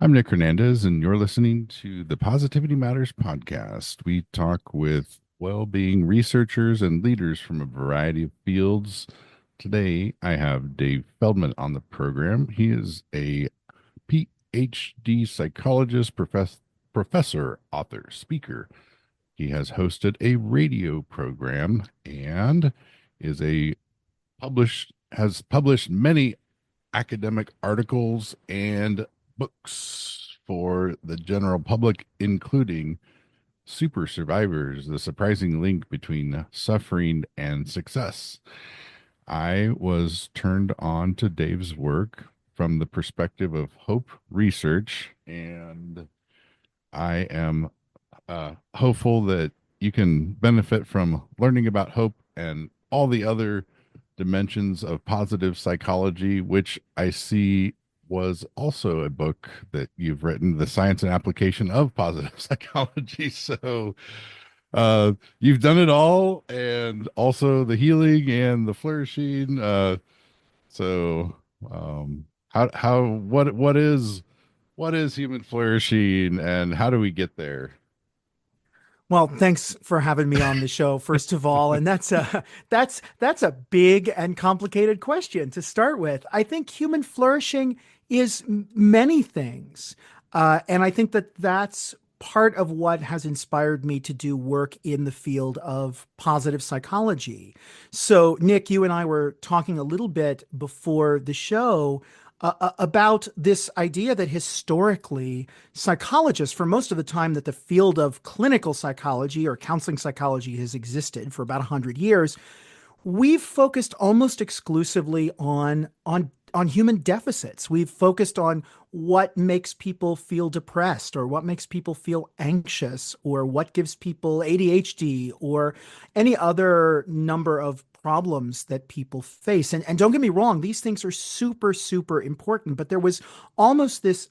I'm Nick Hernandez, and you're listening to the Positivity Matters podcast. We talk with well being researchers and leaders from a variety of fields. Today, I have Dave Feldman on the program. He is a PhD psychologist, professor, author, speaker. He has hosted a radio program and is a published has published many academic articles and books for the general public, including Super Survivors, the surprising link between suffering and success. I was turned on to Dave's work from the perspective of hope research, and I am hopeful that you can benefit from learning about hope and all the other dimensions of positive psychology, which I see was also a book that you've written, The Science and Application of Positive Psychology. So you've done it all, and also the healing and the flourishing. So how what is human flourishing, and how do we get there? Well, thanks for having me on the show, first of all. And that's a big and complicated question to start with. I think human flourishing is many things. And I think that that's part of what has inspired me to do work in the field of positive psychology. So, Nick, you and I were talking a little bit before the show about this idea that historically psychologists, for most of the time that the field of clinical psychology or counseling psychology has existed for about 100 years, we've focused almost exclusively on human deficits. We've focused on what makes people feel depressed or what makes people feel anxious or what gives people ADHD or any other number of problems that people face. And don't get me wrong, these things are super, super important, but there was almost this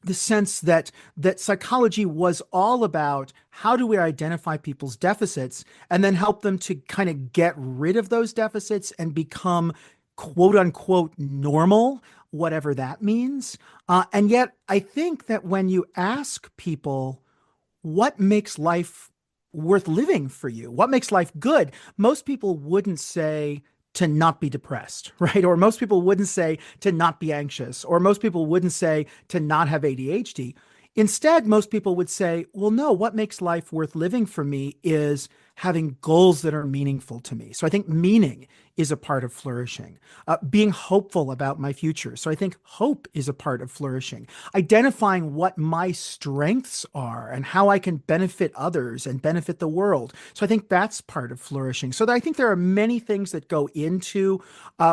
the sense that psychology was all about how do we identify people's deficits and then help them to kind of get rid of those deficits and become quote unquote normal, whatever that means. And yet, I think that when you ask people what makes life worth living for you? What makes life good? Most people wouldn't say to not be depressed, right? Or most people wouldn't say to not be anxious, or most people wouldn't say to not have ADHD. Instead, most people would say, well, no, what makes life worth living for me is having goals that are meaningful to me. So I think meaning is a part of flourishing, being hopeful about my future. So I think hope is a part of flourishing, identifying what my strengths are and how I can benefit others and benefit the world. So I think that's part of flourishing. So I think there are many things that go into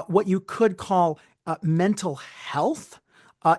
what you could call mental health.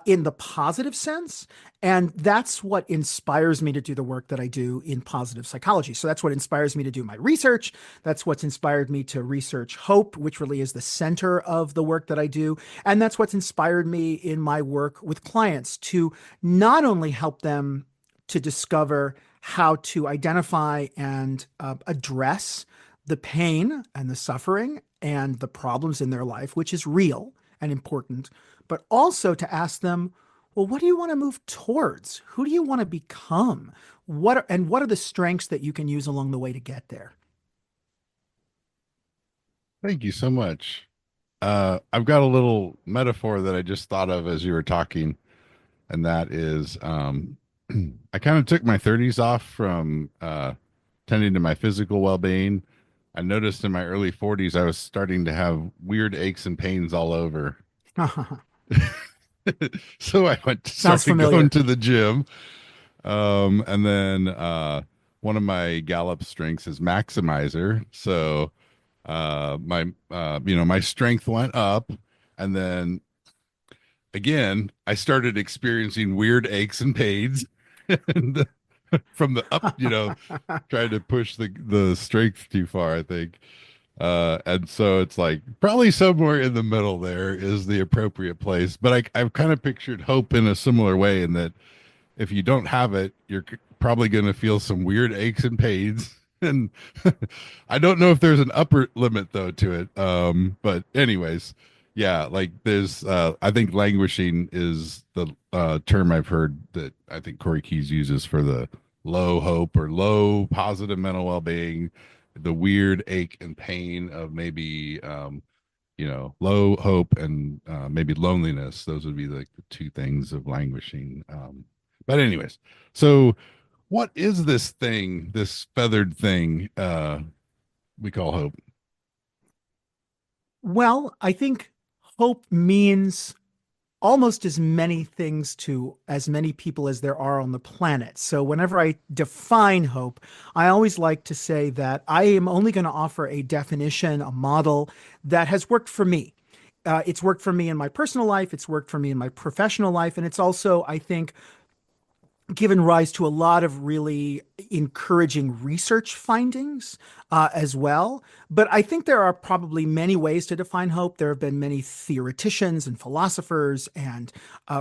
In the positive sense. And that's what inspires me to do the work that I do in positive psychology. So that's what inspires me to do my research. That's what's inspired me to research hope, which really is the center of the work that I do. And that's what's inspired me in my work with clients to not only help them to discover how to identify and address the pain and the suffering and the problems in their life, which is real and important, but also to ask them, well, what do you want to move towards? Who do you want to become? What are the strengths that you can use along the way to get there? Thank you so much. I've got a little metaphor that I just thought of as you were talking, and that is I kind of took my 30s off from tending to my physical well-being. I noticed in my early 40s I was starting to have weird aches and pains all over. So I went to Sounds started going familiar. to the gym. And then one of my Gallup strengths is maximizer. So my strength went up, and then again I started experiencing weird aches and pains and from the up, trying to push the strength too far, I think. And so it's like probably somewhere in the middle there is the appropriate place. But I've kind of pictured hope in a similar way, in that if you don't have it, you're probably going to feel some weird aches and pains. And I don't know if there's an upper limit though to it. But anyways, Yeah, like there's I think languishing is the term I've heard that I think Corey Keyes uses for the low hope or low positive mental well-being, the weird ache and pain of maybe low hope and maybe loneliness. Those would be like the two things of languishing. But anyways, so what is this thing, this feathered thing we call hope? Well, I think hope means almost as many things to as many people as there are on the planet. So whenever I define hope, I always like to say that I am only going to offer a definition, a model that has worked for me. It's worked for me in my personal life, it's worked for me in my professional life, and it's also, I think, given rise to a lot of really encouraging research findings as well. But I think there are probably many ways to define hope. There have been many theoreticians and philosophers and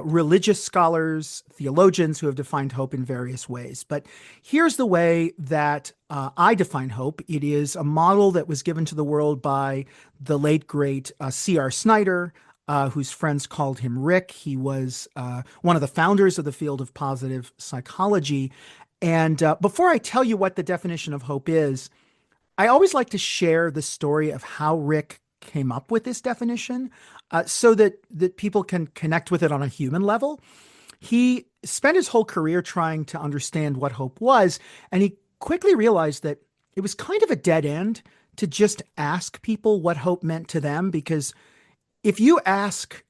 religious scholars, theologians who have defined hope in various ways. But here's the way that I define hope. It is a model that was given to the world by the late, great C.R. Snyder, whose friends called him Rick. He was one of the founders of the field of positive psychology. And before I tell you what the definition of hope is, I always like to share the story of how Rick came up with this definition so that people can connect with it on a human level. He spent his whole career trying to understand what hope was, and he quickly realized that it was kind of a dead end to just ask people what hope meant to them because if you ask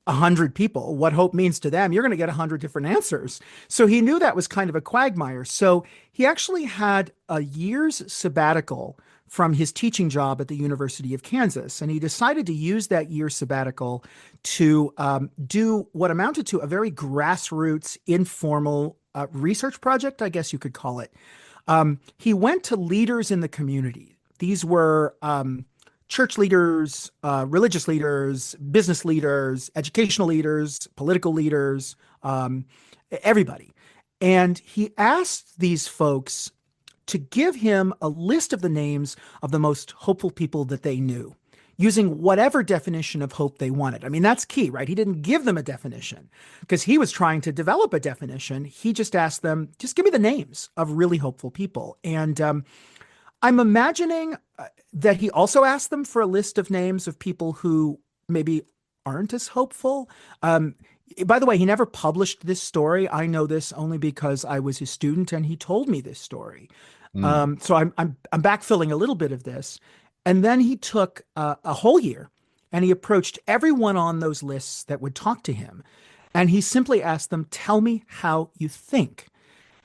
100 people what hope means to them, you're going to get 100 different answers. So he knew that was kind of a quagmire. So he actually had a year's sabbatical from his teaching job at the University of Kansas. And he decided to use that year sabbatical to do what amounted to a very grassroots, informal research project, I guess you could call it. He went to leaders in the community. These were church leaders, religious leaders, business leaders, educational leaders, political leaders, everybody. And he asked these folks to give him a list of the names of the most hopeful people that they knew, using whatever definition of hope they wanted. I mean, that's key, right? He didn't give them a definition because he was trying to develop a definition. He just asked them, just give me the names of really hopeful people. And I'm imagining that he also asked them for a list of names of people who maybe aren't as hopeful. Um, by the way, he never published this story. I know this only because I was his student and he told me this story. Mm. So I'm backfilling a little bit of this. And then he took a whole year and he approached everyone on those lists that would talk to him. And he simply asked them, tell me how you think.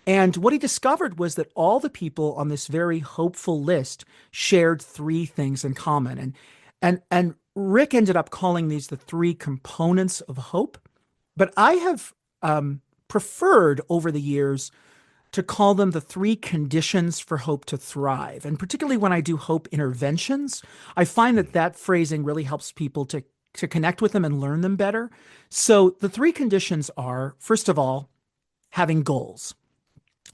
And what he discovered was that all the people on this very hopeful list shared three things in common. And Rick ended up calling these the three components of hope. But I have preferred over the years to call them the three conditions for hope to thrive. And particularly when I do hope interventions, I find that that phrasing really helps people to connect with them and learn them better. So the three conditions are, first of all, having goals.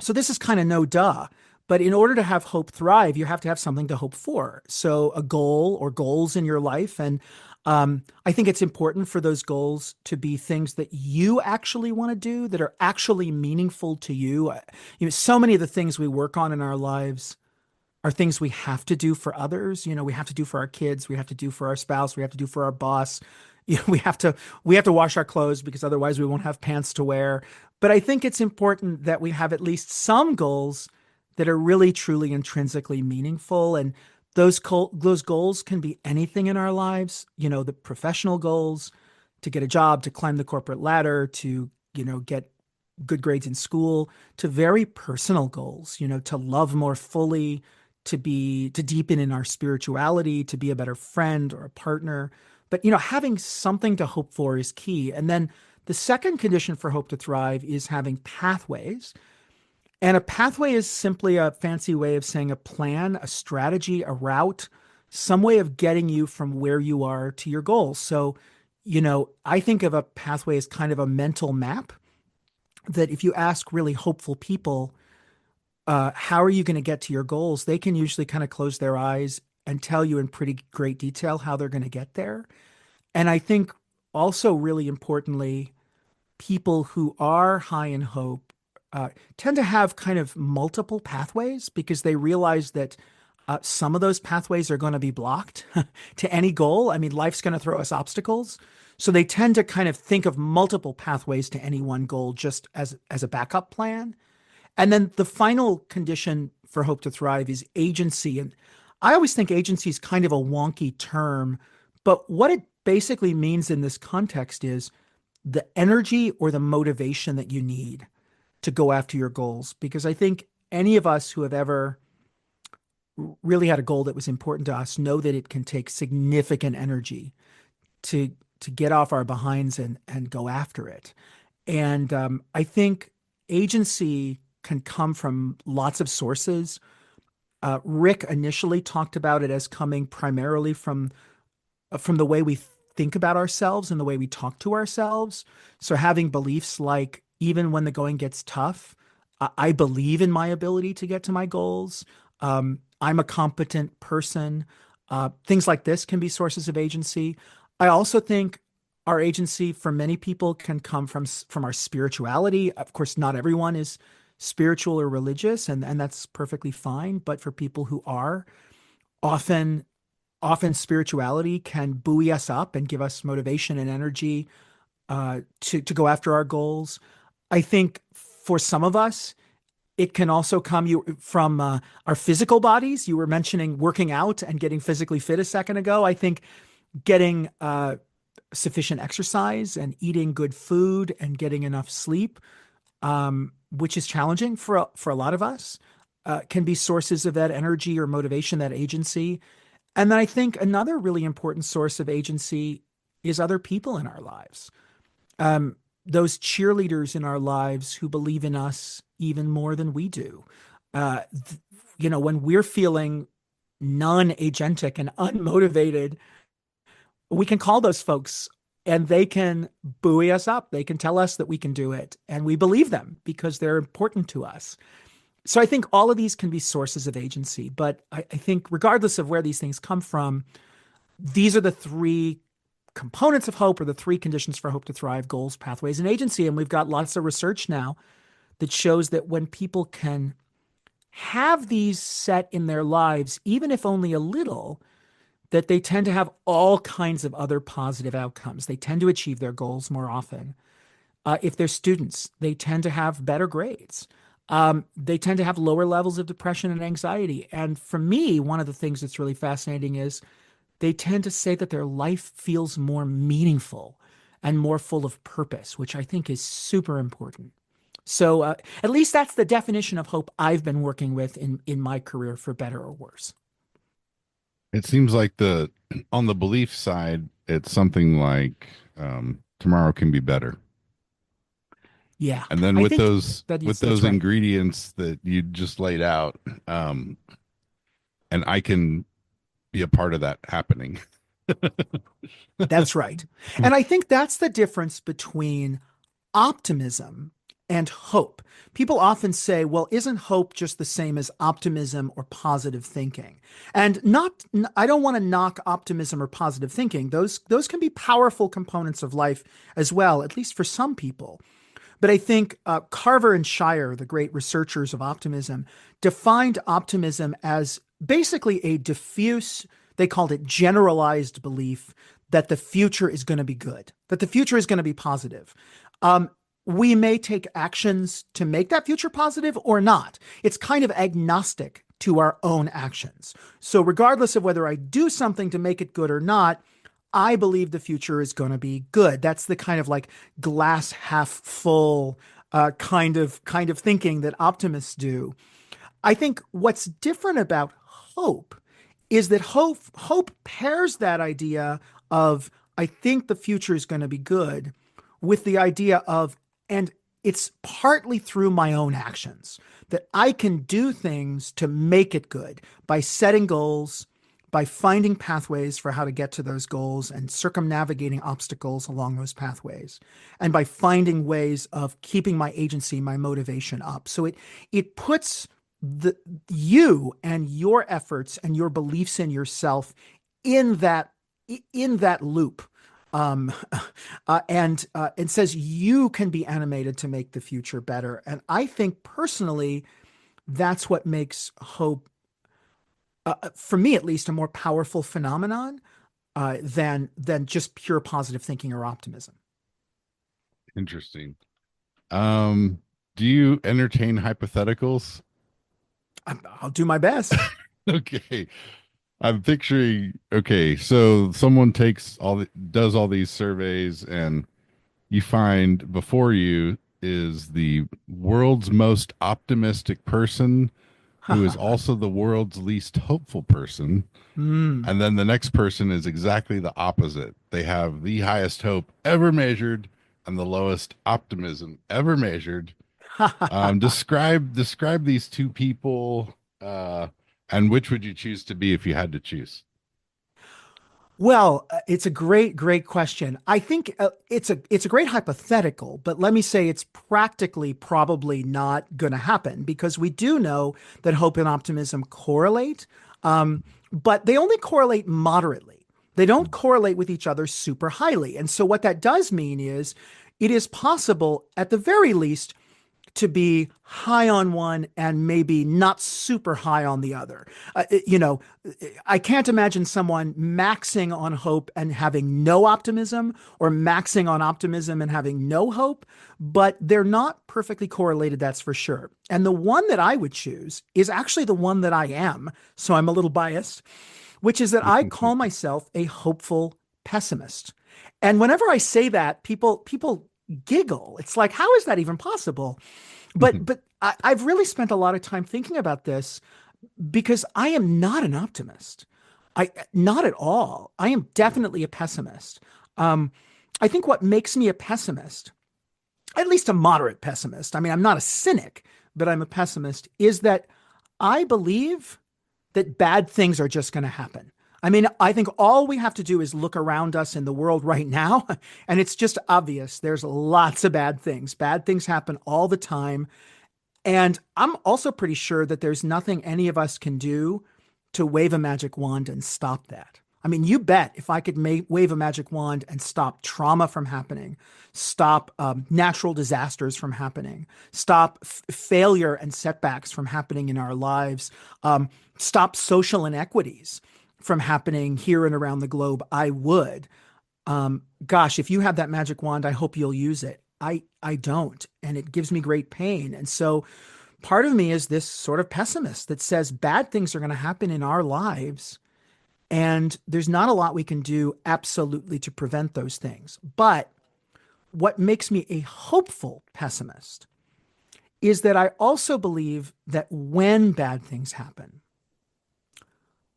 So this is kind of no duh. But in order to have hope thrive, you have to have something to hope for. So a goal or goals in your life. And I think it's important for those goals to be things that you actually want to do, that are actually meaningful to you. So many of the things we work on in our lives are things we have to do for others. We have to do for our kids, we have to do for our spouse, we have to do for our boss. We have to wash our clothes because otherwise we won't have pants to wear. But I think it's important that we have at least some goals that are really truly intrinsically meaningful. And those goals can be anything in our lives, the professional goals, to get a job, to climb the corporate ladder, to, get good grades in school, to very personal goals, to love more fully, to deepen in our spirituality, to be a better friend or a partner. But having something to hope for is key. And then the second condition for hope to thrive is having pathways. And a pathway is simply a fancy way of saying a plan, a strategy, a route, some way of getting you from where you are to your goals. So, I think of a pathway as kind of a mental map that if you ask really hopeful people, how are you going to get to your goals? They can usually kind of close their eyes and tell you in pretty great detail how they're going to get there. And I think also really importantly, people who are high in hope tend to have kind of multiple pathways because they realize that some of those pathways are going to be blocked to any goal. I mean, life's going to throw us obstacles. So they tend to kind of think of multiple pathways to any one goal just as a backup plan. And then the final condition for hope to thrive is agency. And I always think agency is kind of a wonky term, but what it basically means in this context is the energy or the motivation that you need to go after your goals. Because I think any of us who have ever really had a goal that was important to us know that it can take significant energy to to get off our behinds and go after it. And I think agency can come from lots of sources. Rick initially talked about it as coming primarily from the way we think about ourselves and the way we talk to ourselves. So having beliefs like, even when the going gets tough, I believe in my ability to get to my goals. I'm a competent person. Things like this can be sources of agency. I also think our agency for many people can come from our spirituality. Of course, not everyone is spiritual or religious, and that's perfectly fine. But for people who are, often spirituality can buoy us up and give us motivation and energy to go after our goals. I think for some of us, it can also come from our physical bodies. You were mentioning working out and getting physically fit a second ago. I think getting sufficient exercise and eating good food and getting enough sleep, which is challenging for a lot of us, can be sources of that energy or motivation, that agency. And then I think another really important source of agency is other people in our lives. Those cheerleaders in our lives who believe in us even more than we do. When we're feeling non-agentic and unmotivated, we can call those folks and they can buoy us up. They can tell us that we can do it. And we believe them because they're important to us. So I think all of these can be sources of agency. But I think regardless of where these things come from, these are the three components of hope, or the three conditions for hope to thrive: goals, pathways, and agency. And we've got lots of research now that shows that when people can have these set in their lives, even if only a little, that they tend to have all kinds of other positive outcomes. They tend to achieve their goals more often. If they're students, they tend to have better grades. They tend to have lower levels of depression and anxiety. And for me, one of the things that's really fascinating is they tend to say that their life feels more meaningful and more full of purpose, which I think is super important. So at least that's the definition of hope I've been working with in my career, for better or worse. It seems like the on the belief side, it's something like tomorrow can be better. Yeah, And then I with think that's those right. ingredients that you just laid out, um, and I can be a part of that happening. That's right. And I think that's the difference between optimism and hope. People often say, well, isn't hope just the same as optimism or positive thinking? And not, I don't want to knock optimism or positive thinking. Those can be powerful components of life as well, at least for some people. But I think Carver and Shire, the great researchers of optimism, defined optimism as basically a diffuse, they called it generalized belief that the future is going to be good, that the future is going to be positive. Um, we may take actions to make that future positive or not. It's kind of agnostic to our own actions. So, regardless of whether I do something to make it good or not, I believe the future is going to be good. That's the kind of like glass half full kind of thinking that optimists do. I think what's different about hope is that hope pairs that idea of, I think the future is going to be good, with the idea of, and it's partly through my own actions, that I can do things to make it good by setting goals, by finding pathways for how to get to those goals and circumnavigating obstacles along those pathways, and by finding ways of keeping my agency, my motivation up. So it puts the you and your efforts and your beliefs in yourself in that in that loop. um, and says you can be animated to make the future better. And I think personally, that's what makes hope, for me at least, a more powerful phenomenon than just pure positive thinking or optimism. Interesting. Um, do you entertain hypotheticals? I'll do my best. Okay. I'm picturing, okay, so someone does all these surveys, and you find before you is the world's most optimistic person who is also the world's least hopeful person. Hmm. And then the next person is exactly the opposite. They have the highest hope ever measured and the lowest optimism ever measured. Describe these two people, and which would you choose to be if you had to choose? Well, it's a great question. I think it's a great hypothetical, but let me say it's practically probably not going to happen because we do know that hope and optimism correlate, but they only correlate moderately. They don't correlate with each other super highly. And so what that does mean is it is possible, at the very least, to be high on one and maybe not super high on the other. You know, I can't imagine someone maxing on hope and having no optimism, or maxing on optimism and having no hope, but they're not perfectly correlated, that's for sure. And the one that I would choose is actually the one that I am, so I'm a little biased, which is that I call myself a hopeful pessimist. And whenever I say that, people giggle. It's like, how is that even possible? I've really spent a lot of time thinking about this because I am not an optimist. I Not at all. I am definitely a pessimist. Um, I think what makes me a pessimist, at least a moderate pessimist, I mean, I'm not a cynic, but I'm a pessimist, is that I believe that bad things are just going to happen. I mean, I think all we have to do is look around us in the world right now, and it's just obvious there's lots of bad things. Bad things happen all the time. And I'm also pretty sure that there's nothing any of us can do to wave a magic wand and stop that. I mean, you bet if I could wave a magic wand and stop trauma from happening, stop natural disasters from happening, stop failure and setbacks from happening in our lives, stop social inequities from happening here and around the globe, I would. Gosh, if you have that magic wand, I hope you'll use it. I don't, and it gives me great pain. And so part of me is this sort of pessimist that says bad things are going to happen in our lives, and there's not a lot we can do absolutely to prevent those things. But what makes me a hopeful pessimist is that I also believe that when bad things happen,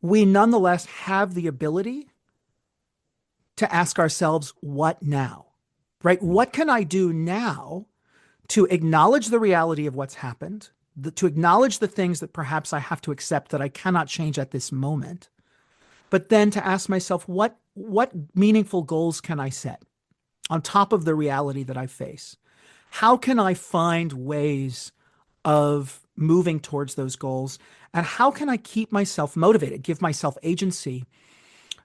we nonetheless have the ability to ask ourselves, what now? Right? What can I do now to acknowledge the reality of what's happened, to acknowledge the things that perhaps I have to accept that I cannot change at this moment, but then to ask myself, what meaningful goals can I set on top of the reality that I face? How can I find ways of moving towards those goals? And how can I keep myself motivated, give myself agency,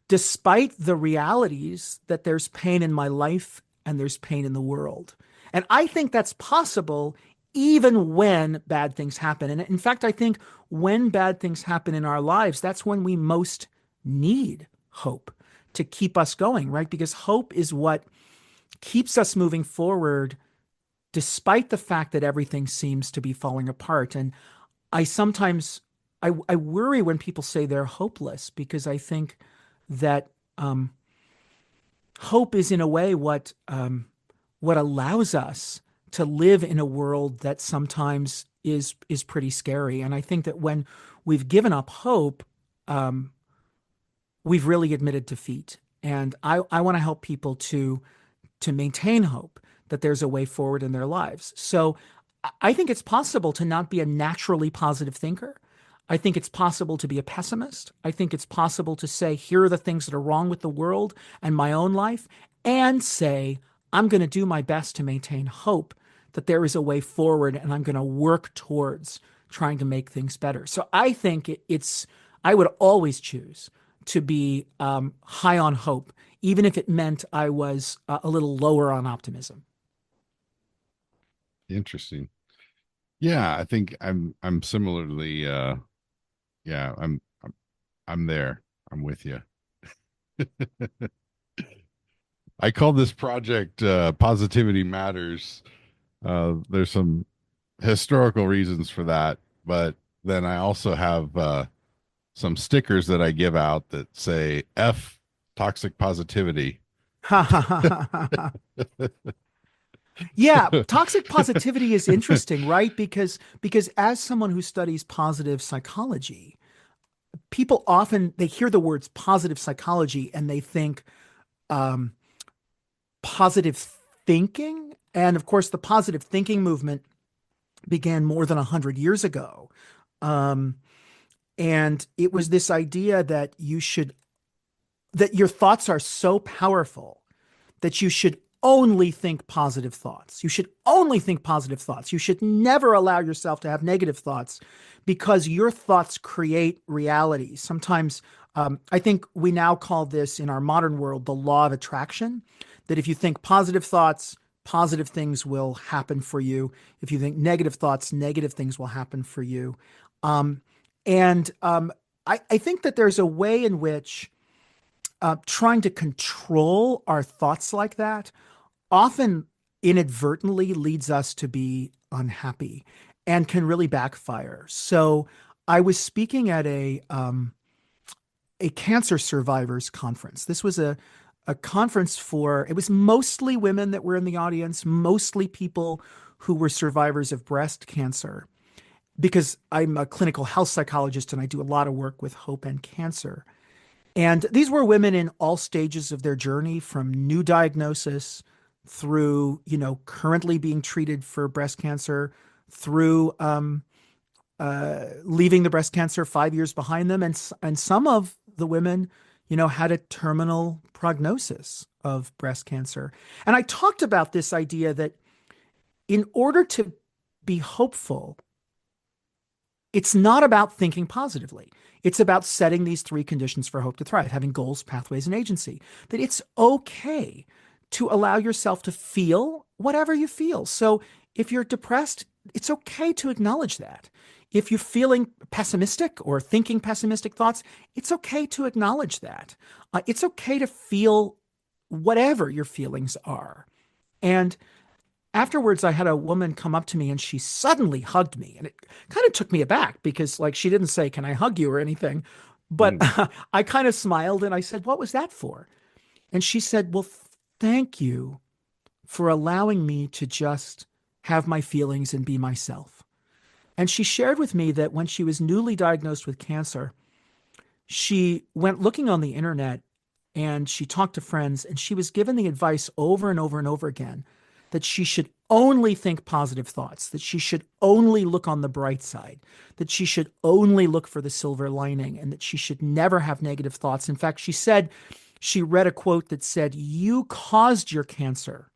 despite the realities that there's pain in my life and there's pain in the world? And I think that's possible even when bad things happen. And in fact, I think when bad things happen in our lives, that's when we most need hope to keep us going, right? Because hope is what keeps us moving forward despite the fact that everything seems to be falling apart. And I sometimes I worry when people say they're hopeless because I think that hope is in a way what allows us to live in a world that sometimes is pretty scary. And I think that when we've given up hope, we've really admitted defeat. And I want to help people to maintain hope that there's a way forward in their lives. So I think it's possible to not be a naturally positive thinker. I think it's possible to be a pessimist. I think it's possible to say, here are the things that are wrong with the world and my own life, and say, I'm going to do my best to maintain hope that there is a way forward and I'm going to work towards trying to make things better. So I think I would always choose to be high on hope, even if it meant I was a little lower on optimism. Interesting. Yeah, I think I'm similarly yeah, I'm there. I'm with you. I call this project Positivity Matters. There's some historical reasons for that, but then I also have some stickers that I give out that say F toxic positivity. Yeah, toxic positivity is interesting, right? Because as someone who studies positive psychology, people often they hear the words positive psychology and they think um, positive thinking. And of course, the positive thinking movement began more than 100 years ago. Um, and it was this idea that that your thoughts are so powerful that you should only think positive thoughts. You should only think positive thoughts. You should never allow yourself to have negative thoughts because your thoughts create reality. Sometimes I think we now call this in our modern world the law of attraction, that if you think positive thoughts, positive things will happen for you. If you think negative thoughts, negative things will happen for you. Um, and I think that there's a way in which trying to control our thoughts like that often inadvertently leads us to be unhappy and can really backfire. So I was speaking at a cancer survivors conference. This was a conference for it was mostly women that were in the audience, mostly people who were survivors of breast cancer. Because I'm a clinical health psychologist and I do a lot of work with hope and cancer. And these were women in all stages of their journey, from new diagnosis through, currently being treated for breast cancer, through leaving the breast cancer 5 years behind them. And some of the women, had a terminal prognosis of breast cancer. And I talked about this idea that in order to be hopeful, it's not about thinking positively. It's about setting these three conditions for hope to thrive, having goals, pathways, and agency. That it's okay to allow yourself to feel whatever you feel. So if you're depressed, it's okay to acknowledge that. If you're feeling pessimistic or thinking pessimistic thoughts, it's okay to acknowledge that. It's okay to feel whatever your feelings are. And afterwards, I had a woman come up to me and she suddenly hugged me. And it kind of took me aback because, like, she didn't say, "Can I hug you?" or anything. But Mm. I kind of smiled and I said, "What was that for?" And she said, "Well, thank you for allowing me to just have my feelings and be myself." And she shared with me that when she was newly diagnosed with cancer, she went looking on the internet and she talked to friends and she was given the advice over and over and over again that she should only think positive thoughts, that she should only look on the bright side, that she should only look for the silver lining, and that she should never have negative thoughts. In fact, she said she read a quote that said, "You caused your cancer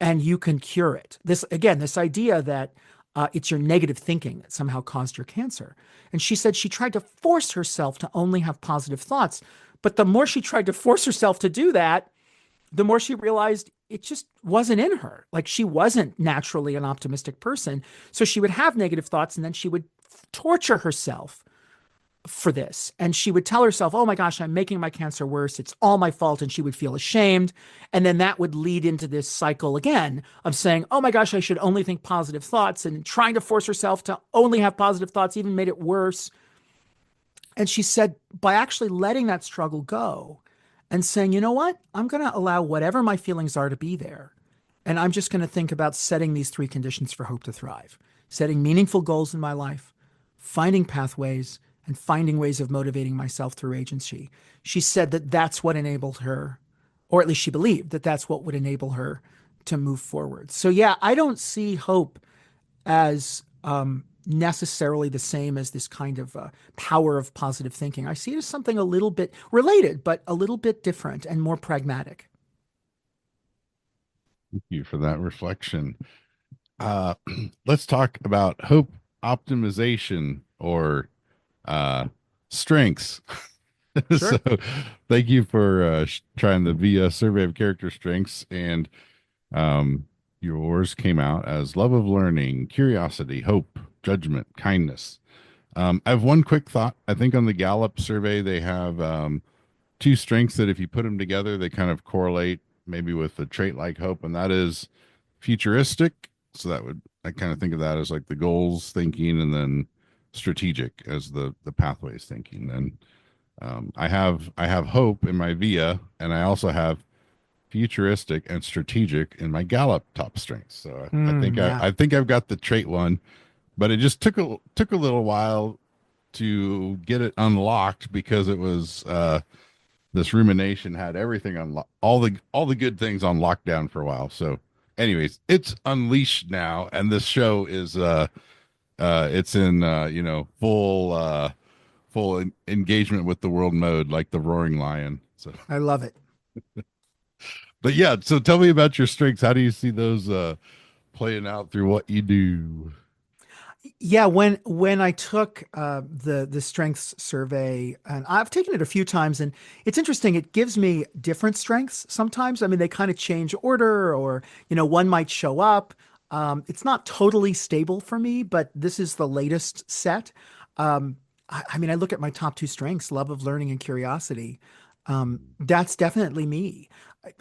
and you can cure it." This, again, this idea that it's your negative thinking that somehow caused your cancer. And she said she tried to force herself to only have positive thoughts. But the more she tried to force herself to do that, the more she realized it just wasn't in her. Like, she wasn't naturally an optimistic person. So she would have negative thoughts and then she would torture herself for this. And she would tell herself, "Oh my gosh, I'm making my cancer worse. It's all my fault." And she would feel ashamed. And then that would lead into this cycle again of saying, "Oh my gosh, I should only think positive thoughts." And trying to force herself to only have positive thoughts even made it worse. And she said, by actually letting that struggle go and saying, "You know what? I'm going to allow whatever my feelings are to be there. And I'm just going to think about setting these three conditions for hope to thrive, setting meaningful goals in my life, finding pathways, and finding ways of motivating myself through agency." She said that that's what enabled her, or at least she believed that that's what would enable her to move forward. So, yeah, I don't see hope as necessarily the same as this kind of power of positive thinking. I see it as something a little bit related, but a little bit different and more pragmatic. Thank you for that reflection. Uh, let's talk about hope optimization or uh, strengths. So Sure. thank you for trying the VIA survey of character strengths. And um, yours came out as love of learning, curiosity, hope, judgment, kindness. I have one quick thought. I think on the Gallup survey, they have two strengths that if you put them together, they kind of correlate maybe with a trait like hope, and that is futuristic. So that would, I kind of think of that as like the goals thinking, and then strategic as the pathways thinking. And I have hope in my VIA, and I also have futuristic and strategic in my Gallup top strengths. So I Hmm, think yeah. I think I've got the trait one, but it just took a little while to get it unlocked because it was this rumination had everything on all the good things on lockdown for a while. So, anyways, it's unleashed now, and this show is it's in full engagement with the world mode, like the roaring lion. So, I love it. but yeah, so tell me about your strengths. How do you see those playing out through what you do? Yeah, when I took the strengths survey, and I've taken it a few times, and it's interesting. It gives me different strengths sometimes. I mean, they kind of change order, or one might show up. It's not totally stable for me, but this is the latest set. I mean, I look at my top two strengths: love of learning and curiosity. That's definitely me.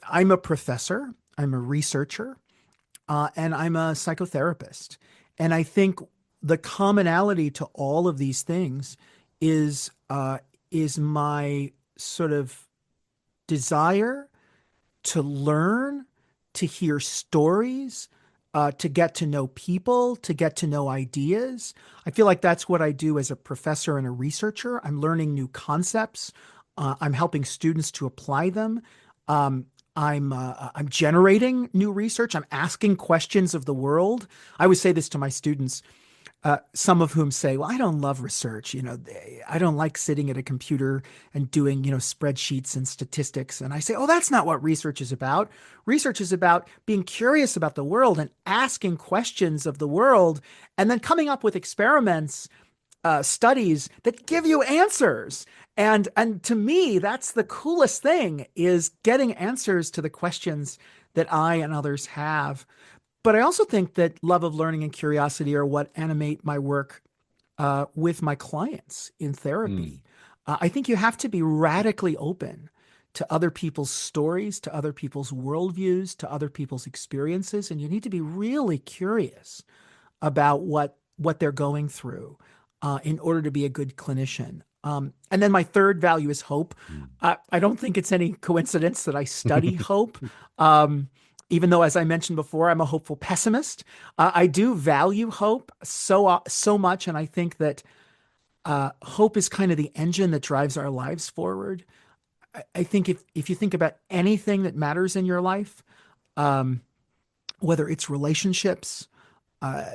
I'm a professor. I'm a researcher and I'm a psychotherapist. And I think the commonality to all of these things is is my sort of desire to learn, to hear stories, to get to know people, to get to know ideas. I feel like that's what I do as a professor and a researcher. I'm learning new concepts. I'm helping students to apply them. Um, I'm generating new research. I'm asking questions of the world. I always say this to my students, some of whom say, "Well, I don't love research. I don't like sitting at a computer and doing, spreadsheets and statistics." And I say, "Oh, that's not what research is about. Research is about being curious about the world and asking questions of the world, and then coming up with experiments, studies that give you answers." And to me, that's the coolest thing is getting answers to the questions that I and others have. But I also think that love of learning and curiosity are what animate my work with my clients in Mm, therapy. I think you have to be radically open to other people's stories, to other people's worldviews, to other people's experiences, and you need to be really curious about what they're going through in order to be a good clinician. And then my third value is hope. mm. I don't think it's any coincidence that I study hope. Um, Even though, as I mentioned before, I'm a hopeful pessimist, I do value hope so much, and I think that hope is kind of the engine that drives our lives forward. I think if you think about anything that matters in your life, um, whether it's relationships, uh,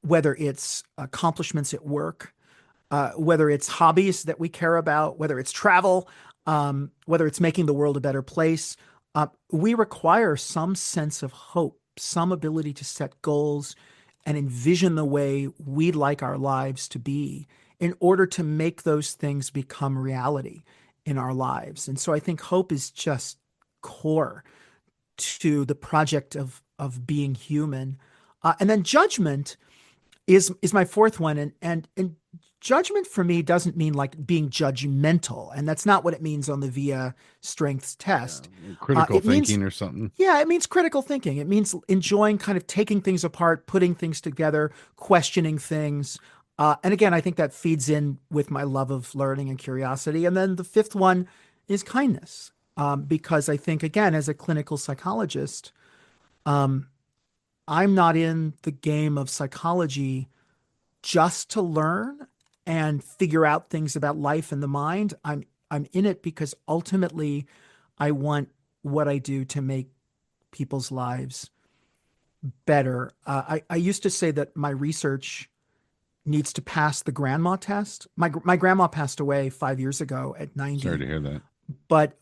whether it's accomplishments at work, whether it's hobbies that we care about, whether it's travel, whether it's making the world a better place, we require some sense of hope, some ability to set goals and envision the way we'd like our lives to be in order to make those things become reality in our lives. And so I think hope is just core to the project of being human. And then judgment is my fourth one, and judgment for me doesn't mean like being judgmental, and that's not what it means on the VIA strengths Yeah, test. critical It means thinking or something. Yeah, it means critical thinking. It means enjoying kind of taking things apart, putting things together, questioning things. And again, I think that feeds in with my love of learning and curiosity. And then the fifth one is kindness, because I think, again, as a clinical psychologist, um, I'm not in the game of psychology just to learn and figure out things about life and the mind. I'm in it because ultimately I want what I do to make people's lives better. I used to say that my research needs to pass the grandma test. My grandma passed away 5 years ago at Sorry to 90, hear that. but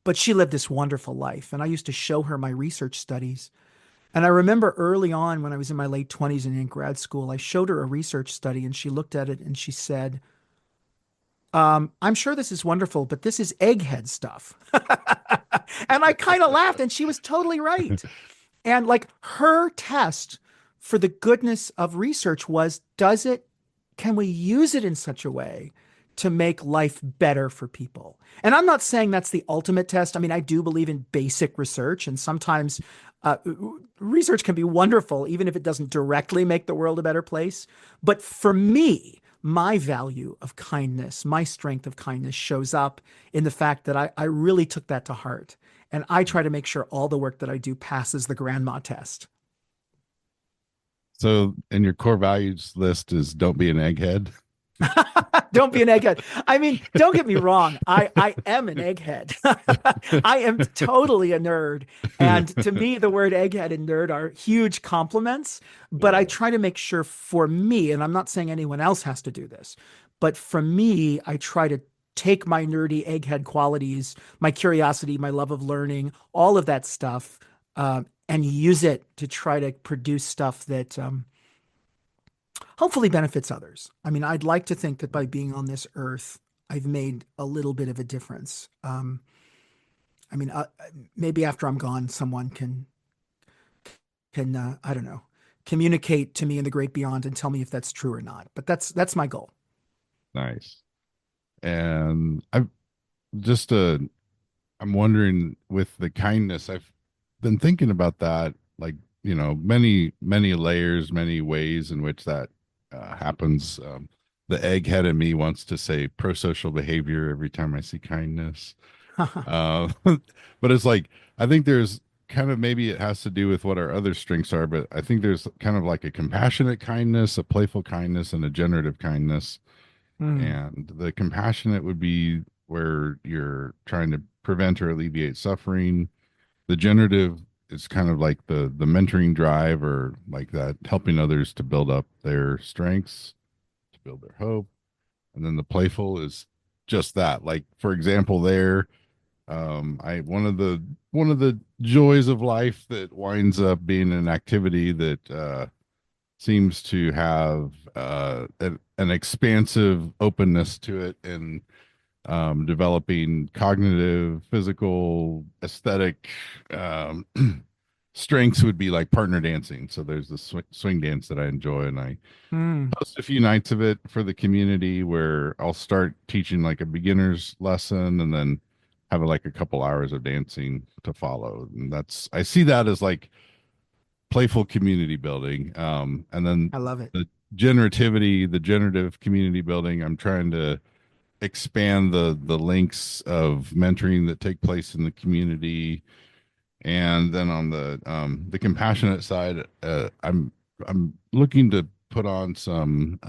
but she lived this wonderful life, and I used to show her my research studies. And I remember early on when I was in my late 20s and in grad school, I showed her a research study and she looked at it and she said, I'm sure this is wonderful, but this is egghead stuff. And I kind of laughed, and she was totally right. And like her test for the goodness of research was, can we use it in such a way to make life better for people? And I'm not saying that's the ultimate test. I mean, I do believe in basic research, and sometimes uh, research can be wonderful, even if it doesn't directly make the world a better place. But for me, my value of kindness, my strength of kindness shows up in the fact that I really took that to heart. And I try to make sure all the work that I do passes the grandma test. So, and your core values list is don't be an egghead. Don't be an egghead. I mean, don't get me wrong. I am an egghead. I am totally a nerd. And to me, the word egghead and nerd are huge compliments. But I Yeah, try to make sure for me, and I'm not saying anyone else has to do this, but for me, I try to take my nerdy egghead qualities, my curiosity, my love of learning, all of that stuff, and use it to try to produce stuff that hopefully benefits others. I mean, I'd like to think that by being on this earth, I've made a little bit of a difference. I mean, maybe after I'm gone, someone can I don't know, communicate to me in the great beyond and tell me if that's true or not. But that's my goal. nice. And I've just I'm wondering with the kindness, I've been thinking about that, like, many layers, many ways in which that happens. The egghead in me wants to say pro-social behavior every time I see kindness. But it's like, I think there's kind of, maybe it has to do with what our other strengths are, but I think there's kind of like a compassionate kindness, a playful kindness, and a generative kindness. Hmm. And the compassionate would be where you're trying to prevent or alleviate suffering. The generative is kind of like the mentoring drive, or like that helping others to build up their strengths, to build their hope. And then the playful is just that. Like, for example, there, I one of the joys of life that winds up being an activity that seems to have an expansive openness to it, and developing cognitive, physical, aesthetic um, strengths would be like partner dancing. So there's the swing dance that I enjoy, and I Hmm. host a few nights of it for the community where I'll start teaching like a beginner's lesson, and then have like a couple hours of dancing to follow. And I see that as like playful community building. And then I love it. the generative community building, I'm trying to expand the links of mentoring that take place in the community. And then on the compassionate side, I'm looking to put on some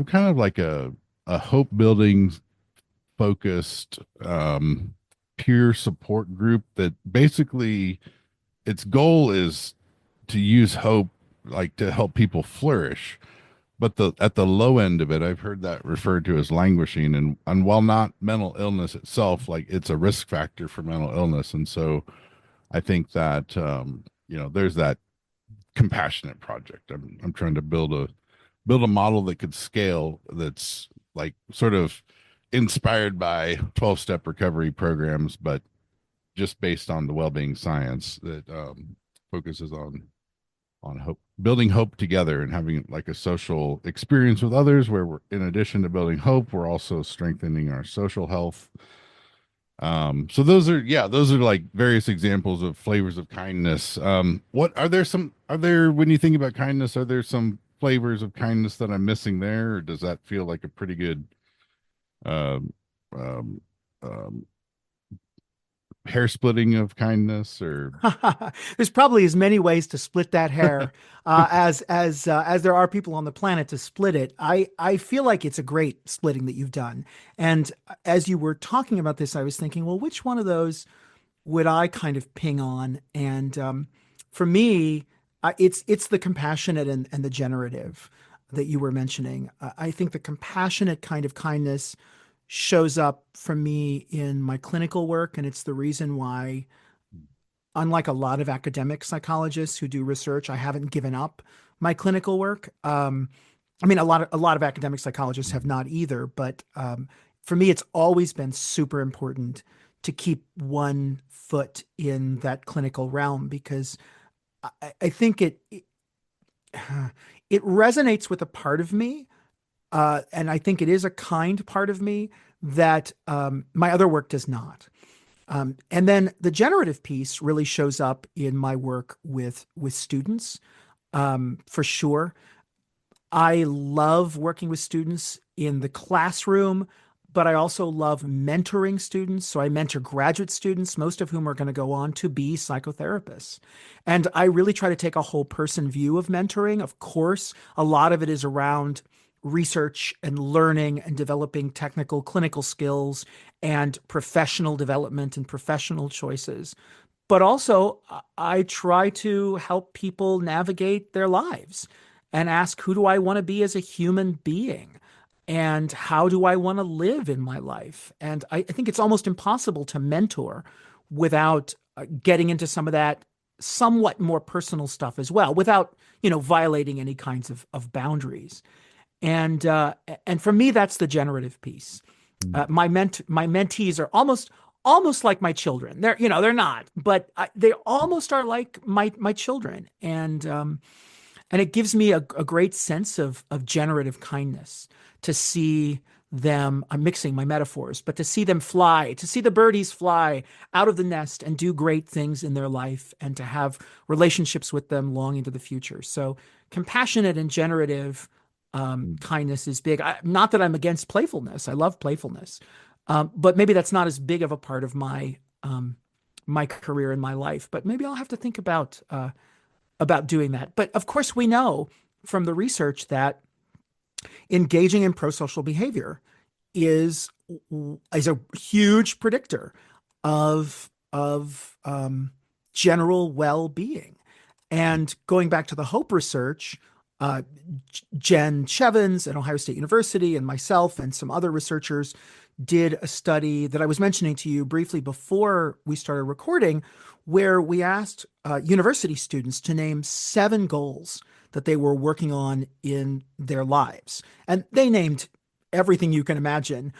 kind of like a hope building focused peer support group that basically its goal is to use hope, like to help people flourish. But the at the low end of it, I've heard that referred to as languishing, and while not mental illness itself, like it's a risk factor for mental illness. And so I think that there's that compassionate project. I'm trying to build a model that could scale, that's like sort of inspired by 12-step recovery programs, but just based on the well-being science that focuses on hope, building hope together, and having like a social experience with others where we're, in addition to building hope, we're also strengthening our social health. So those are like various examples of flavors of kindness. What are there some are there when you think about kindness, are there some flavors of kindness that I'm missing there, or does that feel like a pretty good um um, um hair splitting of kindness, or There's probably as many ways to split that hair as there are people on the planet to split it. I feel like it's a great splitting that you've done. And as you were talking about this, I was thinking, well, which one of those would I kind of ping on? And for me, it's the compassionate and the generative that you were mentioning. I think the compassionate kind of kindness shows up for me in my clinical work, and it's the reason why, unlike a lot of academic psychologists who do research, I haven't given up my clinical work. I mean, a lot of academic psychologists have not either, but for me, it's always been super important to keep one foot in that clinical realm because I think it resonates with a part of me, and I think it is a kind part of me that my other work does not. And then the generative piece really shows up in my work with students, for sure. I love working with students in the classroom, but I also love mentoring students. So I mentor graduate students, most of whom are going to go on to be psychotherapists. And I really try to take a whole person view of mentoring. Of course, a lot of it is around research and learning and developing technical clinical skills and professional development and professional choices. But also, I try to help people navigate their lives and ask, who do I want to be as a human being? And how do I want to live in my life? And I think it's almost impossible to mentor without getting into some of that somewhat more personal stuff as well, without, violating any kinds of boundaries. And for me, that's the generative piece. My mentees are almost like my children. They're not, but they almost are like my children, and it gives me a great sense of generative kindness to see them. I'm mixing my metaphors, but to see them fly, to see the birdies fly out of the nest and do great things in their life, and to have relationships with them long into the future. So compassionate and generative kindness is big. Not that I'm against playfulness. I love playfulness, but maybe that's not as big of a part of my career in my life. But maybe I'll have to think about doing that. But of course, we know from the research that engaging in prosocial behavior is is a huge predictor of general well-being. And going back to the hope research, uh, Jen Chevins at Ohio State University and myself and some other researchers did a study that I was mentioning to you briefly before we started recording, where we asked university students to name 7 goals that they were working on in their lives. And they named everything you can imagine,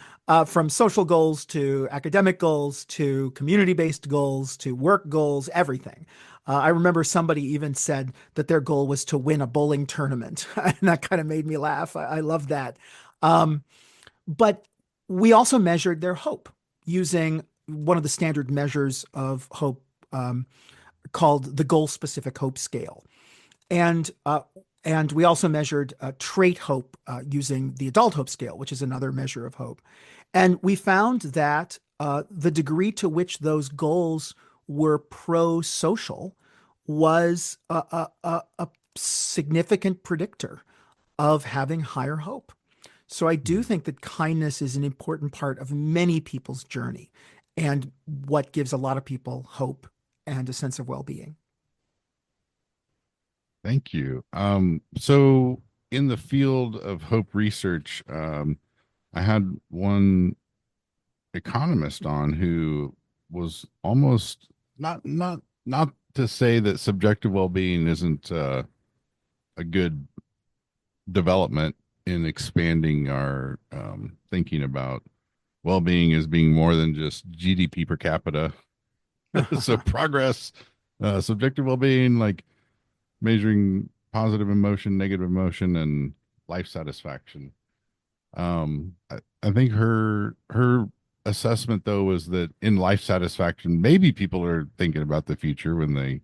from social goals to academic goals to community based goals to work goals, everything. I remember somebody even said that their goal was to win a bowling tournament. And that kind of made me laugh. I love that. Um, but we also measured their hope using one of the standard measures of hope, called the goal specific hope scale. And we also measured trait hope using the adult hope scale, which is another measure of hope. And we found that the degree to which those goals were pro social was a significant predictor of having higher hope. So I do think that kindness is an important part of many people's journey and what gives a lot of people hope and a sense of well being. Thank you. So in the field of hope research, I had one economist on who was almost not to say that subjective well-being isn't a good development in expanding our thinking about well-being as being more than just GDP per capita. So progress, subjective well-being, like measuring positive emotion, negative emotion, and life satisfaction. I think her assessment though was that in life satisfaction, maybe people are thinking about the future when they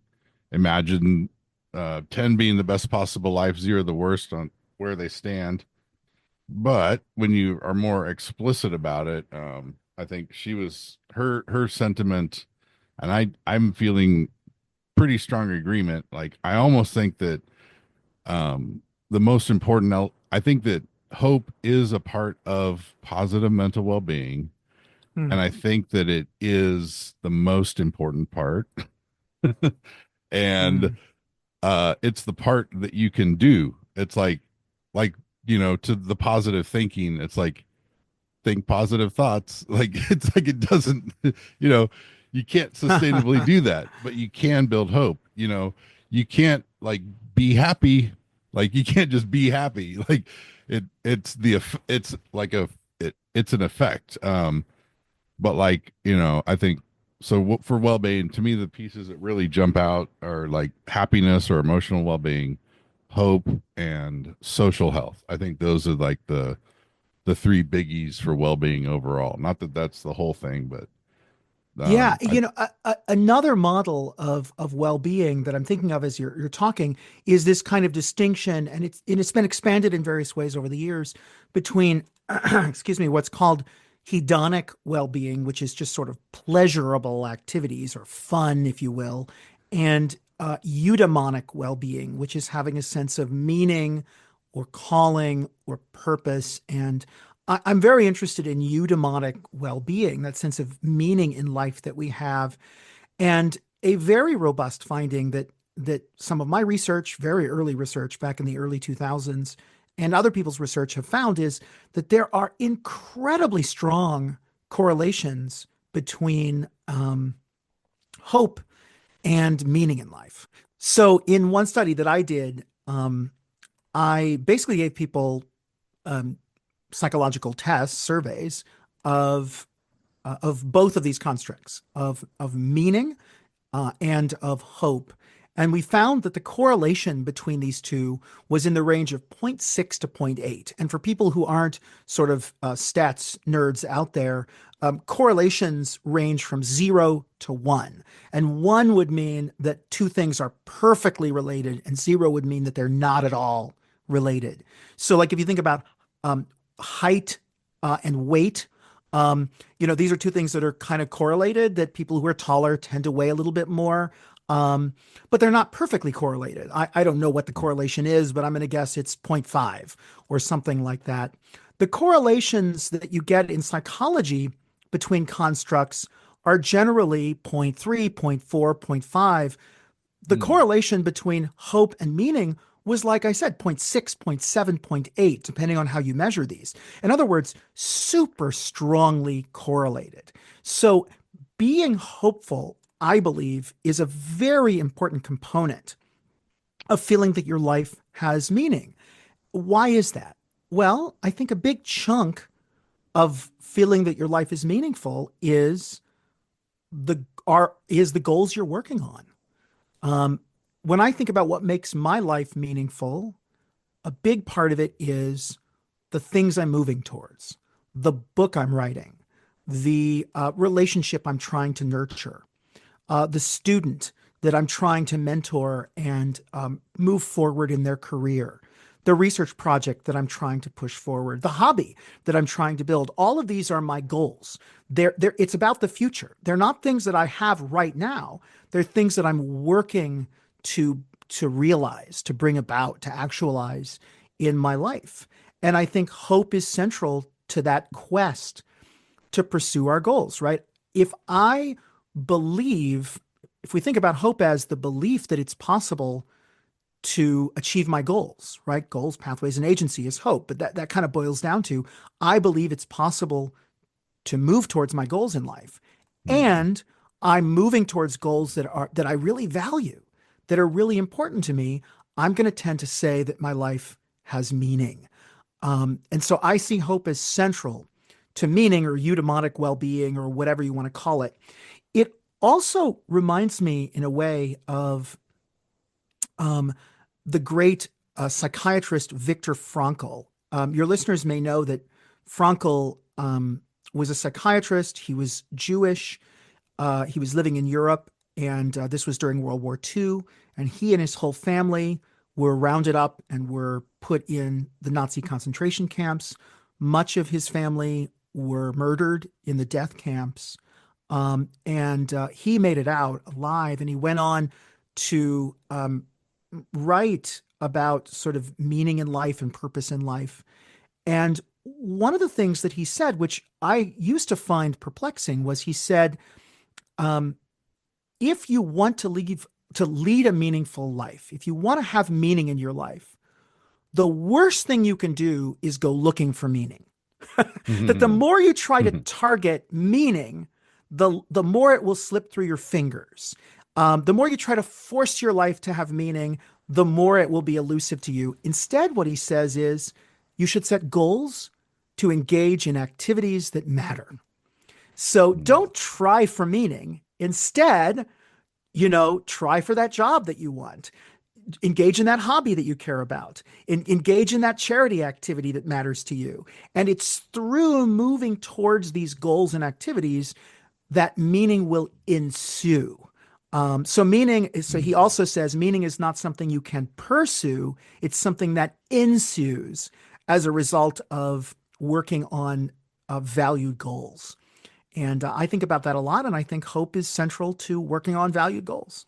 imagine 10 being the best possible life, 0 the worst on where they stand. But when you are more explicit about it, I think she was her sentiment, and I'm feeling pretty strong agreement. Like I almost think that the most important I think that hope is a part of positive mental well-being, and Hmm. I think that it is the most important part. And Hmm. it's the part that you can do. It's like to the positive thinking, it's like think positive thoughts. Like it's like it doesn't, you know, you can't sustainably do that, but you can build hope. You can't like be happy. Like you can't just be happy. Like it's like it's an effect. But like, I think so for well-being, to me the pieces that really jump out are like happiness or emotional well-being, hope, and social health. I think those are like the three biggies for well-being overall. Not that that's the whole thing, but Yeah, I another model of well-being that I'm thinking of as you're talking is this kind of distinction, and it's been expanded in various ways over the years between, excuse me, what's called hedonic well-being, which is just sort of pleasurable activities or fun, if you will, and eudaimonic well-being, which is having a sense of meaning or calling or purpose. And I'm very interested in eudaimonic well-being, that sense of meaning in life that we have. And a very robust finding that some of my research, very early research back in the early 2000s, and other people's research have found is that there are incredibly strong correlations between hope and meaning in life. So, in one study that I did, I basically gave people um, psychological tests, surveys of both of these constructs of meaning and of hope. And we found that the correlation between these two was in the range of zero point 0.6 to zero point 0.8. And for people who aren't sort of stats nerds out there, correlations range from 0 to 1. And 1 would mean that two things are perfectly related, and 0 would mean that they're not at all related. So, like if you think about um, height and weight, these are two things that are kind of correlated, that people who are taller tend to weigh a little bit more. Um, but they're not perfectly correlated. I don't know what the correlation is, but I'm going to guess it's zero point 0.5 or something like that. The correlations that you get in psychology between constructs are generally zero point 0.3, zero point 0.4, zero point 0.5. The mm, correlation between hope and meaning was, like I said, zero point 0.6, zero point 0.7, zero point 0.8, depending on how you measure these. In other words, super strongly correlated. So being hopeful, I believe, is a very important component of feeling that your life has meaning. Why is that? Well, I think a big chunk of feeling that your life is meaningful is the goals you're working on. Um, when I think about what makes my life meaningful, a big part of it is the things I'm moving towards, the book I'm writing, the relationship I'm trying to nurture, the student that I'm trying to mentor and move forward in their career, the research project that I'm trying to push forward, the hobby that I'm trying to build. All of these are my goals. It's about the future. They're not things that I have right now. They're things that I'm working to to realize, to bring about, to actualize in my life. And I think hope is central to that quest to pursue our goals, right? If I believe, if we think about hope as the belief that it's possible to achieve my goals, right? Goals, pathways, and agency is hope. But that kind of boils down to I believe it's possible to move towards my goals in life. mm, And I'm moving towards goals that I really value, that are really important to me. I'm going to tend to say that my life has meaning. And so I see hope as central to meaning or eudaimonic well-being or whatever you want to call it. It also reminds me in a way of um, the great psychiatrist Viktor Frankl. Your listeners may know that Frankl was a psychiatrist. He was Jewish. He was living in Europe, and this was during World War II. And he and his whole family were rounded up and were put in the Nazi concentration camps. Much of his family were murdered in the death camps. And he made it out alive, and he went on to write about sort of meaning in life and purpose in life. And one of the things that he said, which I used to find perplexing, was he said, um, if you want to lead a meaningful life, if you want to have meaning in your life, the worst thing you can do is go looking for meaning. That the mm. more you try to target meaning, the more it will slip through your fingers. The more you try to force your life to have meaning, the more it will be elusive to you. Instead, what he says is you should set goals to engage in activities that matter. So Hmm. don't try for meaning. Instead, try for that job that you want. Engage in that hobby that you care about. Engage in that charity activity that matters to you. And it's through moving towards these goals and activities that meaning will ensue. So he also says meaning is not something you can pursue, it's something that ensues as a result of working on valued goals. And I think about that a lot, and I think hope is central to working on valued goals.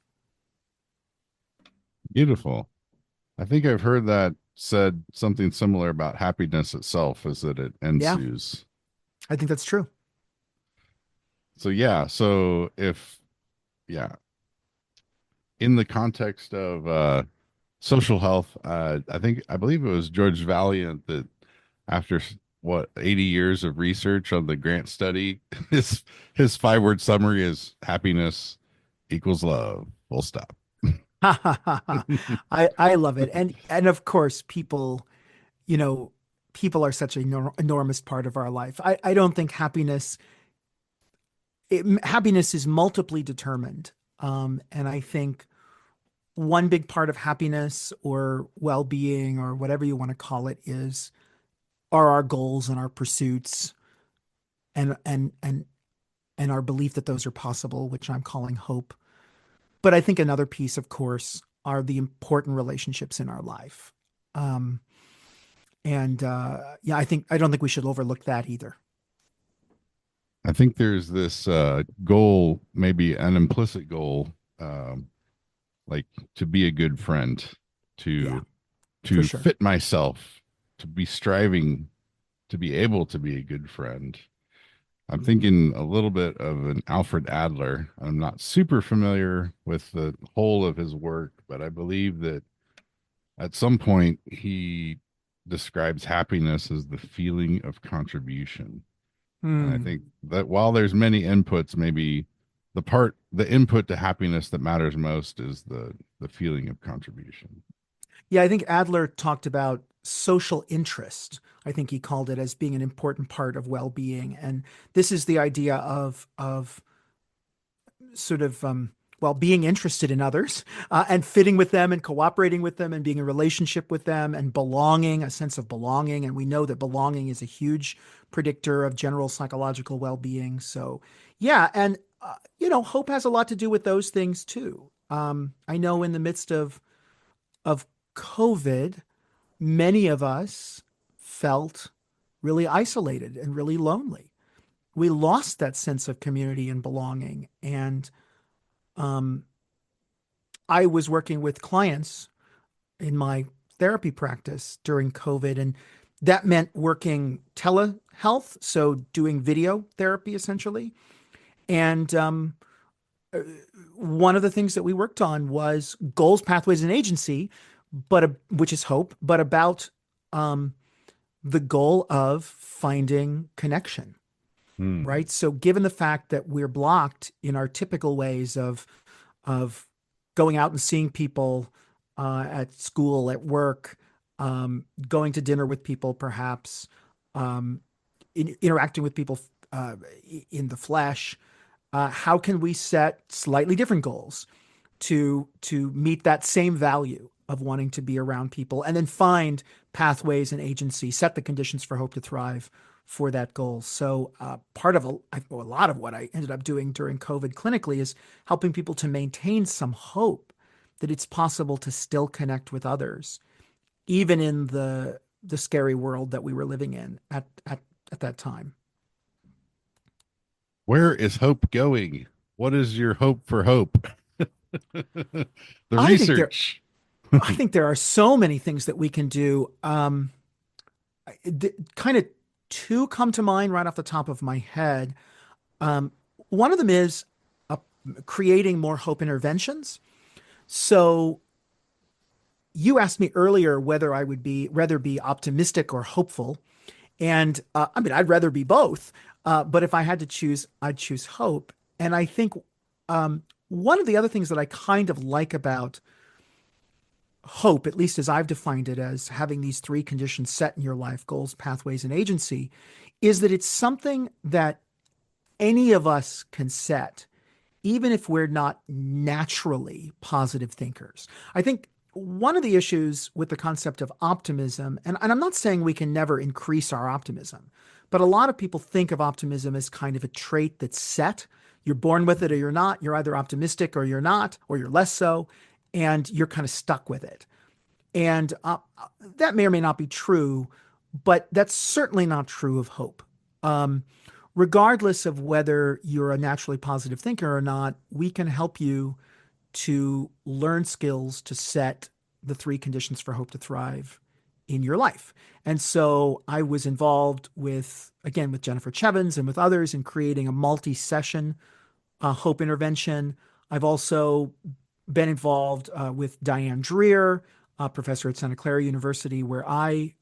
Beautiful. I think I've heard that said something similar about happiness itself, is that it Yeah, ensues. I think that's true. So yeah, so if yeah, in the context of social health, I believe it was George Valiant that after what 80 years of research on the Grant study, his 5 word summary is happiness equals love. Full stop. I love it. And of course you know, people are such an enormous part of our life. I don't think happiness is multiply determined. And I think one big part of happiness or well-being or whatever you want to call it are our goals and our pursuits and and and and our belief that those are possible, which I'm calling hope. But I think another piece, of course, are the important relationships in our life. Um, and yeah, I don't think we should overlook that either. I think there's this goal, maybe an implicit goal, um, like to be a good friend, Yeah, to for to sure. fit myself, to be striving to be able to be a good friend. I'm thinking a little bit of an Alfred Adler. I'm not super familiar with the whole of his work, but I believe that at some point he describes happiness as the feeling of contribution. And I Hmm. think that while there's many inputs, maybe the input to happiness that matters most is the feeling of contribution. Yeah, I think Adler talked about social interest. I think he called it as being an important part of well-being. And this is the idea of sort of being interested in others and fitting with them and cooperating with them and being in relationship with them and belonging, a sense of belonging. And we know that belonging is a huge predictor of general psychological well-being. So, yeah, and hope has a lot to do with those things too. I know in the midst of COVID, many of us felt really isolated and really lonely. We lost that sense of community and belonging. And um, I was working with clients in my therapy practice during COVID, and that meant working telehealth, so doing video therapy essentially. And uh, one of the things that we worked on was goals, pathways, and agency, which is hope, but about um, the goal of finding connection, Hmm. right? So, given the fact that we're blocked in our typical ways of going out and seeing people at school, at work, going to dinner with people, perhaps um, interacting with people uh, in the flesh. How can we set slightly different goals to meet that same value of wanting to be around people, and then find pathways and agency, set the conditions for hope to thrive for that goal. So part of a lot of what I ended up doing during COVID clinically is helping people to maintain some hope that it's possible to still connect with others, even in the scary world that we were living in at that time. Where is hope going? What is your hope for hope? The I think there research. I think there are so many things that we can do. Kind of two come to mind right off the top of my head. Um, One of them is uh, creating more hope interventions. So you asked me earlier whether I would be rather be optimistic or hopeful, and I mean I'd rather be both. But if I had to choose, I'd choose hope. And I think one of the other things that I kind of like about hope, at least as I've defined it, as having these three conditions set in your life: goals, pathways, and agency, is that it's something that any of us can set, even if we're not naturally positive thinkers. I think one of the issues with the concept of optimism, and I'm not saying we can never increase our optimism, but a lot of people think of optimism as kind of a trait that's set. You're born with it or you're not. You're either optimistic or you're not, or you're less so, and you're kind of stuck with it. And that may or may not be true, but that's certainly not true of hope. Um, Regardless of whether you're a naturally positive thinker or not, we can help you to learn skills to set the three conditions for hope to thrive in your life. And so I was involved with, again, with Jennifer Chevins and with others in creating a multi session hope intervention. I've also been involved with Diane Dreher, professor at Santa Clara University, where I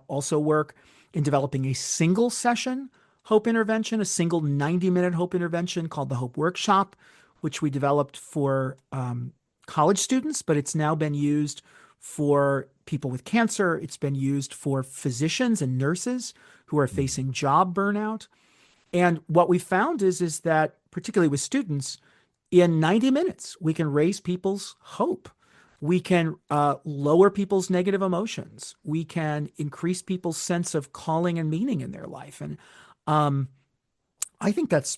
also work, in developing a single session hope intervention, a single 90-minute hope intervention called the Hope Workshop, which we developed for college students, but it's now been used for people with cancer. It's been used for physicians and nurses who are facing job burnout. And what we found is that, particularly with students, in 90 minutes, we can raise people's hope. We can lower people's negative emotions. We can increase people's sense of calling and meaning in their life. And um, I think that's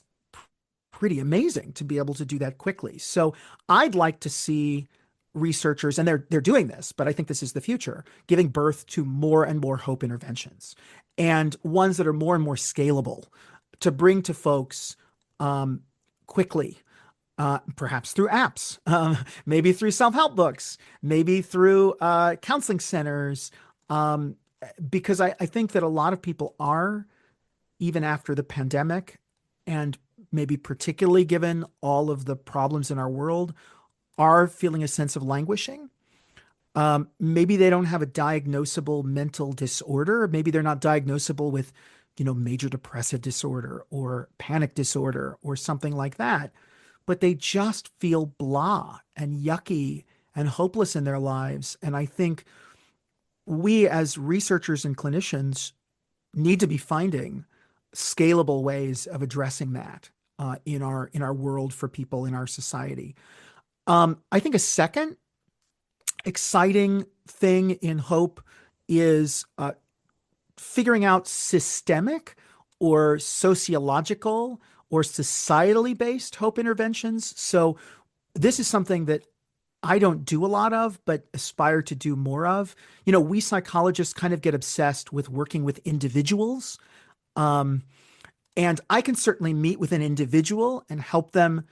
pretty amazing to be able to do that quickly. So I'd like to see researchers, and they're doing this, but I think this is the future, giving birth to more and more hope interventions, and ones that are more and more scalable to bring to folks quickly, perhaps through apps, maybe through self-help books, maybe through counseling centers, um, because I think that a lot of people are, even after the pandemic, and maybe particularly given all of the problems in our world, are feeling a sense of languishing. Maybe they don't have a diagnosable mental disorder. Maybe they're not diagnosable with, major depressive disorder or panic disorder or something like that, but they just feel blah and yucky and hopeless in their lives. And I think we, as researchers and clinicians, need to be finding scalable ways of addressing that in our world, for people in our society. I think a second exciting thing in hope is figuring out systemic or sociological or societally based hope interventions. So this is something that I don't do a lot of, but aspire to do more of. We psychologists kind of get obsessed with working with individuals. Um, and I can certainly meet with an individual and help them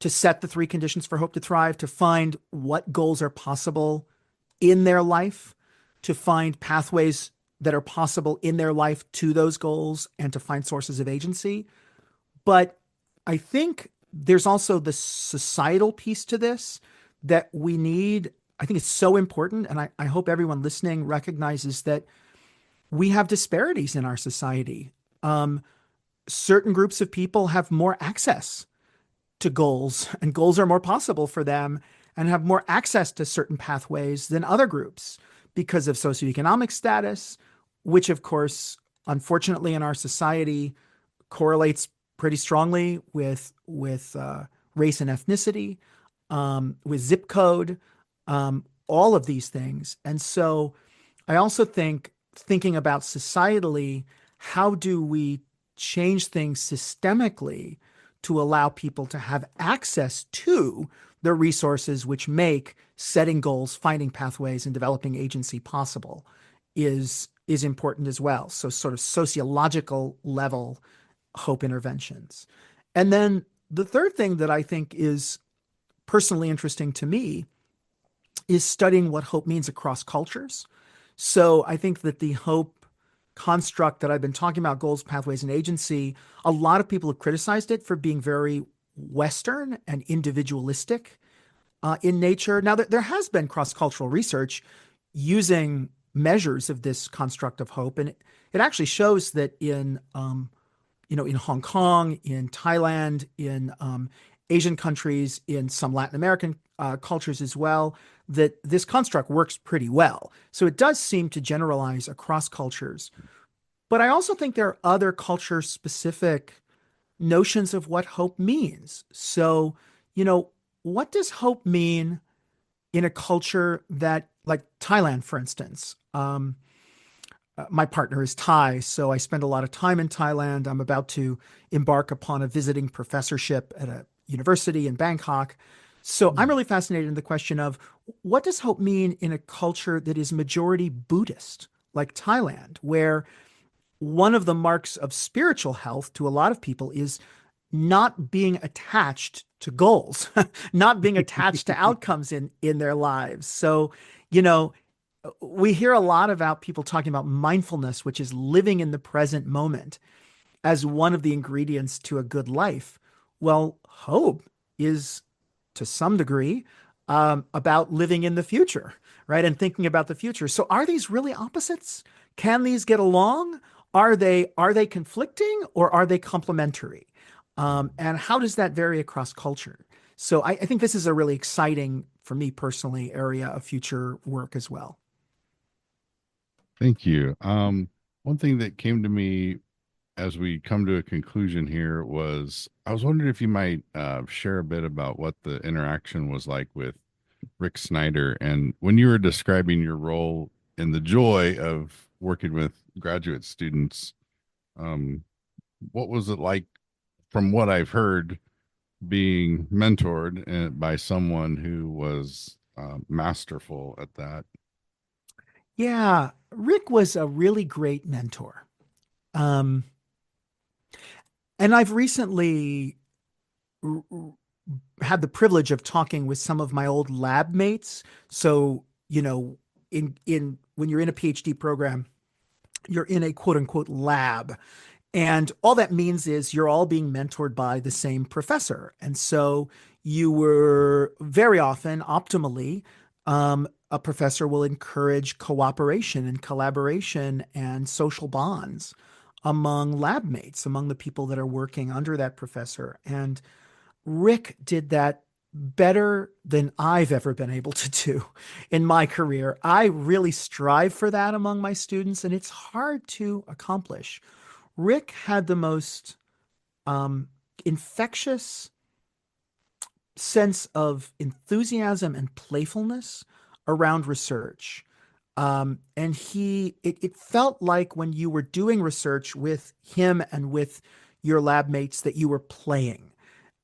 to set the three conditions for hope to thrive, to find what goals are possible in their life, to find pathways that are possible in their life to those goals, and to find sources of agency. But I think there's also the societal piece to this that we need. I think it's so important. And I hope everyone listening recognizes that we have disparities in our society. Certain groups of people have more access to goals, and goals are more possible for them, and have more access to certain pathways than other groups because of socioeconomic status, which, of course, unfortunately, in our society, correlates pretty strongly with race and ethnicity, with zip code, all of these things. And so, I also think, thinking about societally, how do we change things systemically to allow people to have access to the resources which make setting goals, finding pathways, and developing agency possible, is important as well. So sort of sociological level hope interventions. And then the third thing that I think is personally interesting to me is studying what hope means across cultures. So I think that the hope construct that I've been talking about, goals, pathways, and agency, a lot of people have criticized it for being very Western and individualistic in nature. Now, there has been cross-cultural research using measures of this construct of hope, and it actually shows that in Hong Kong, in Thailand, in Asian countries, in some Latin American cultures as well, that this construct works pretty well. So it does seem to generalize across cultures. But I also think there are other culture specific notions of what hope means. So, you know, what does hope mean in a culture that, like Thailand, for instance? My partner is Thai, so I spend a lot of time in Thailand. I'm about to embark upon a visiting professorship at a university in Bangkok. So I'm Hmm. really fascinated in the question of what does hope mean in a culture that is majority Buddhist, like Thailand, where one of the marks of spiritual health to a lot of people is not being attached to goals, not being attached to outcomes in their lives. So, you know, we hear a lot about people talking about mindfulness, which is living in the present moment as one of the ingredients to a good life. Well, hope is to some degree about living in the future, right? And thinking about the future. So are these really opposites? Can these get along? Are they conflicting or are they complementary? And how does that vary across culture? So I think this is a really exciting, for me personally, area of future work as well. Thank you. One thing that came to me as we come to a conclusion here was I was wondering if you might share a bit about what the interaction was like with Rick Snyder and when you were describing your role in the joy of working with graduate students. Um, what was it like, from what I've heard, being mentored by someone who was masterful at that? Yeah, Rick was a really great mentor. Um, and I've recently r- r- had the privilege of talking with some of my old lab mates. So, in when you're in a PhD program, you're in a quote unquote lab. And all that means is you're all being mentored by the same professor. And so you were very often, optimally, a professor will encourage cooperation and collaboration and social bonds among lab mates, among the people that are working under that professor. And Rick did that better than I've ever been able to do in my career. I really strive for that among my students, and it's hard to accomplish. Rick had the most um, infectious sense of enthusiasm and playfulness around research. And it felt like when you were doing research with him and with your lab mates that you were playing.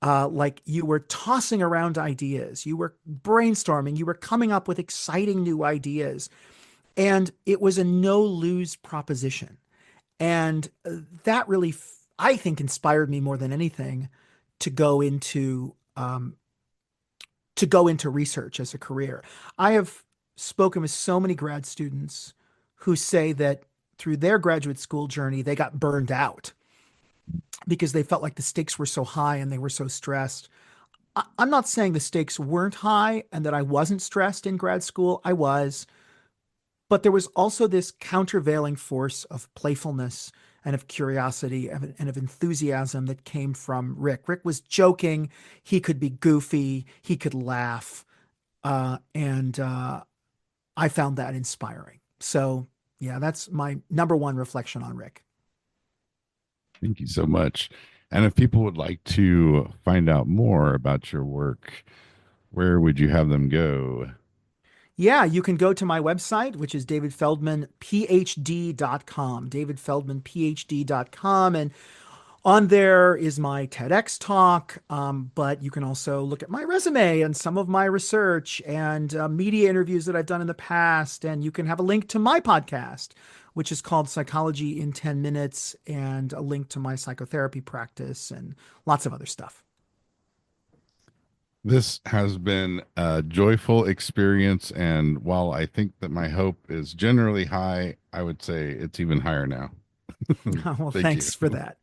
Like you were tossing around ideas, you were brainstorming, you were coming up with exciting new ideas. And it was a no lose proposition. And that really, I think, inspired me more than anything to go into research as a career. I have spoken with so many grad students who say that through their graduate school journey, they got burned out because they felt like the stakes were so high and they were so stressed. I'm not saying the stakes weren't high and that I wasn't stressed in grad school. I was, but there was also this countervailing force of playfulness and of curiosity and of enthusiasm that came from Rick. Rick was joking. He could be goofy. He could laugh. And I found that inspiring. So, yeah, that's my number one reflection on Rick. Thank you so much. And if people would like to find out more about your work, where would you have them go? Yeah, you can go to my website, which is davidfeldmanphd.com, davidfeldmanphd.com. And on there is my TEDx talk, but you can also look at my resume and some of my research and media interviews that I've done in the past. And you can have a link to my podcast, which is called Psychology in 10 Minutes, and a link to my psychotherapy practice and lots of other stuff. This has been a joyful experience. And while I think that my hope is generally high, I would say it's even higher now. Well, Thank you. thanks for that.